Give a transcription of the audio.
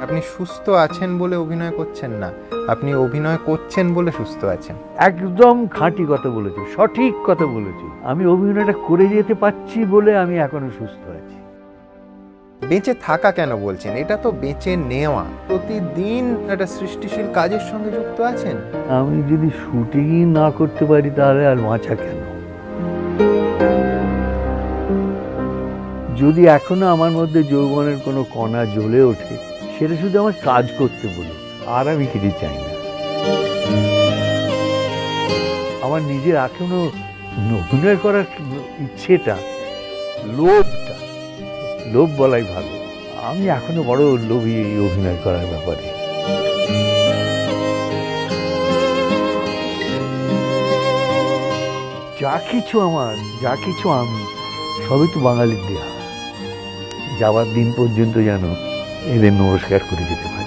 আপনি সুস্থ আছেন বলে অভিনয় করছেন না, আপনি অভিনয় করছেন বলে সুস্থ আছেন। একদম খাঁটি কথা বলেছো, সঠিক কথা বলেছো। আমি অভিনয়টা করে যেতে পারছি বলে আমি এখনো সুস্থ আছি। বেঁচে থাকা কেন বলছেন? এটা তো বেঁচে নেওয়া। প্রতিদিন একটা সৃষ্টিশীল কাজের সঙ্গে যুক্ত আছেন। আমি যদি শুটিংই না করতে পারি তাহলে আর বাঁচা কেন? যদি এখনো আমার মধ্যে যৌবনের কোনো কণা জ্বলে ওঠে, সেটা শুধু আমার কাজ করতে বলো, আর আমি কিছু চাই না। আমার নিজের এখনো অভিনয় করার ইচ্ছেটা, লোভটা, লোভ বলাই ভালো, আমি এখনো বড় লোভী এই অভিনয় করার ব্যাপারে। যা কিছু আমার, যা কিছু আমি, সবই তো বাঙালির দেয়া। যাবার দিন পর্যন্ত যেন এদের নমস্কার করে যেতে পারি।